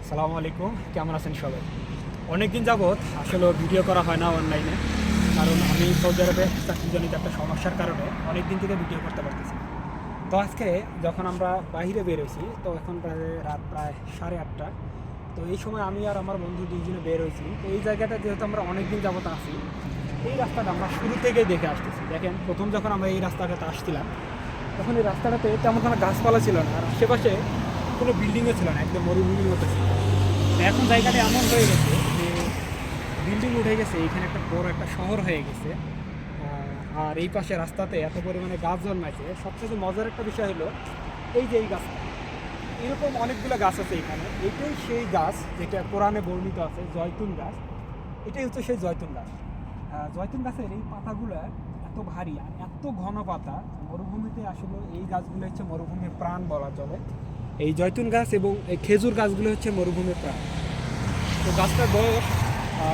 আসসালামু আলাইকুম, কেমন আছেন সবাই? অনেক দিন যাবৎ আসলে ভিডিও করা হয় না অনলাইনে, কারণ আমি সৌদি আরবে চাকরিজনিত একটা সমস্যার কারণে অনেক দিন থেকে ভিডিও করতে পারতেছি না। তো আজকে যখন আমরা বাইরে বেরোইছি, তো এখন রাত প্রায় 8:30। তো এই সময় আমি আর আমার বন্ধু দুইজনে বের হয়েছি। তো এই জায়গাটা যেহেতু আমরা অনেক দিন যাবৎ আসি, এই রাস্তাটা আমরা শুরু থেকেই দেখে আসতেছি। দেখেন, প্রথম যখন আমরা এই রাস্তাটাতে আসছিলাম, তখন এই রাস্তাটাতে তেমন কোনো গাছপালা ছিল না, আর আশেপাশে কোনো বিল্ডিংও ছিল না, একদম মরুভূমির মতো ছিল। এখন জায়গাটা এমন হয়ে গেছে যে বিল্ডিং উঠে গেছে, এখানে একটা বড় একটা শহর হয়ে গেছে। আর এই পাশে রাস্তাতে এত পরিমাণে গাছ জন্মাইছে। সবচেয়ে মজার একটা বিষয় হলো এই যে এই গাছটা, এরকম অনেকগুলো গাছ আছে এখানে। এটাই সেই গাছ যেটা কোরআনে বর্ণিত আছে, জয়তুন গাছ। এটাই হচ্ছে সেই জয়তুন গাছ। জয়তুন গাছের এই পাতাগুলো এত ভারী আর এত ঘন পাতা, মরুভূমিতে আসলে এই গাছগুলো হচ্ছে মরুভূমির প্রাণ বলা চলে। এই জয়তুন গাছ এবং এই খেজুর গাছগুলো হচ্ছে মরুভূমির প্রাণ। তো গাছটার বয়স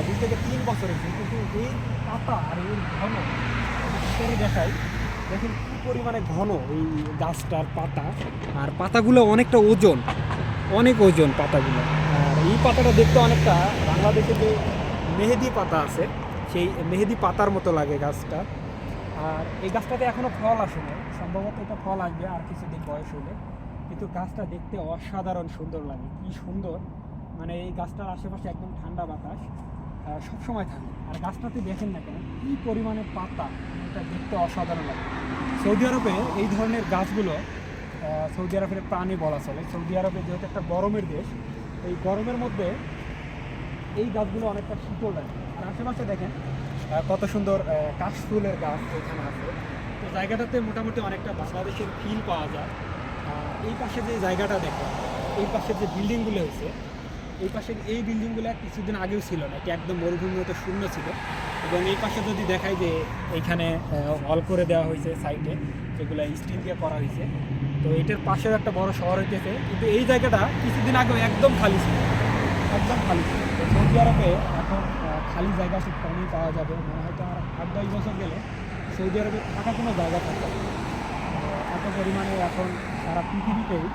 2 থেকে 3 বছর হয়েছে, কিন্তু এই পাতা আর এর ঘন ভিতরে দেখাই, দেখেন কী পরিমাণে ঘন এই গাছটার পাতা। আর পাতাগুলো অনেকটা ওজন, অনেক ওজন পাতাগুলো। আর এই পাতাটা দেখতে অনেকটা বাংলাদেশে যে মেহেদি পাতা আছে, সেই মেহেদি পাতার মতো লাগে গাছটা। আর এই গাছটাতে এখনও ফল আসেনি, সম্ভবত এটা ফল আসবে আর কিছুদিন বয়স হলে। কিন্তু গাছটা দেখতে অসাধারণ সুন্দর লাগে, কি সুন্দর! মানে এই গাছটার আশেপাশে একদম ঠান্ডা বাতাস সবসময় থাকে। আর গাছটাতে দেখেন না কেন কী পরিমাণে পাতা, এটা দেখতে অসাধারণ লাগে। সৌদি আরবে এই ধরনের গাছগুলো সৌদি আরবের প্রাণী বলা চলে। সৌদি আরবে যেহেতু একটা গরমের দেশ, এই গরমের মধ্যে এই গাছগুলো অনেকটা শীতল লাগে। আর আশেপাশে দেখেন কত সুন্দর কাশফুলের গাছ এখানে আছে। তো জায়গাটাতে মোটামুটি অনেকটা বাংলাদেশের ফিল পাওয়া যায়। এই পাশে যে জায়গাটা দেখো, এই পাশে যে বিল্ডিংগুলো হয়েছে, এই পাশের এই বিল্ডিংগুলো কিছুদিন আগেও ছিল না, এটা একদম মরুভূমির মতো শূন্য ছিল। এবং এই পাশে যদি দেখাই যে এইখানে হল করে দেওয়া হয়েছে সাইডে, যেগুলো স্টিল দিয়ে করা হয়েছে। তো এটার পাশেও একটা বড় শহর হইতেছে, কিন্তু এই জায়গাটা কিছুদিন আগেও একদম খালি ছিল, একদম খালি ছিল। তো সৌদি আরবে এখন খালি জায়গা খুব কমই পাওয়া যাবে, মনে হয়তো আর 8-10 বছর গেলে সৌদি আরবে থাকা কোনো জায়গা থাকবে না। এত পরিমাণে এখন সারা পৃথিবীতেই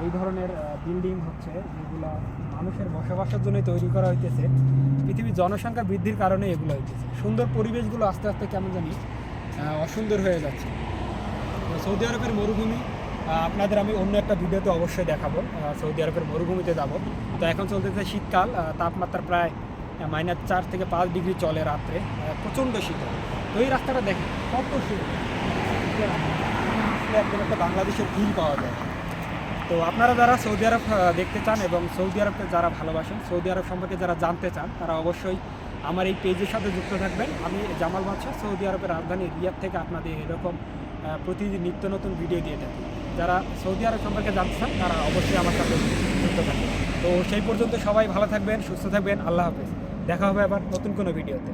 এই ধরনের বিল্ডিং হচ্ছে, যেগুলো মানুষের বসবাসের জন্য তৈরি করা হইতেছে। পৃথিবীর জনসংখ্যা বৃদ্ধির কারণে এগুলো হইতেছে। সুন্দর পরিবেশগুলো আস্তে আস্তে কেমন জানি অসুন্দর হয়ে যাচ্ছে। সৌদি আরবের মরুভূমি আপনাদের আমি অন্য একটা ভিডিওতে অবশ্যই দেখাবো। সৌদি আরবের মরুভূমিতে যাব। তো এখন চলতেছে শীতকাল, তাপমাত্রা প্রায় -4 থেকে 5 ডিগ্রি চলে রাত্রে, প্রচণ্ড শীত। তো এই রাস্তাটা দেখেন কত শীত, একদম একটা বাংলাদেশের ফিল পাওয়া যায়। তো আপনারা যারা সৌদি আরব দেখতে চান এবং সৌদি আরবকে যারা ভালোবাসেন, সৌদি আরব সম্পর্কে যারা জানতে চান, তারা অবশ্যই আমার এই পেজের সাথে যুক্ত থাকবেন। আমি জামাল বাদশা, সৌদি আরবের রাজধানী রিয়াদ থেকে আপনাদের এরকম প্রতিদিন নিত্য নতুন ভিডিও দিয়ে থাকি। যারা সৌদি আরব সম্পর্কে জানতে চান, তারা অবশ্যই আমার সাথে যুক্ত থাকবেন। তো সেই পর্যন্ত সবাই ভালো থাকবেন, সুস্থ থাকবেন। আল্লাহ হাফেজ। দেখা হবে আবার নতুন কোনো ভিডিওতে।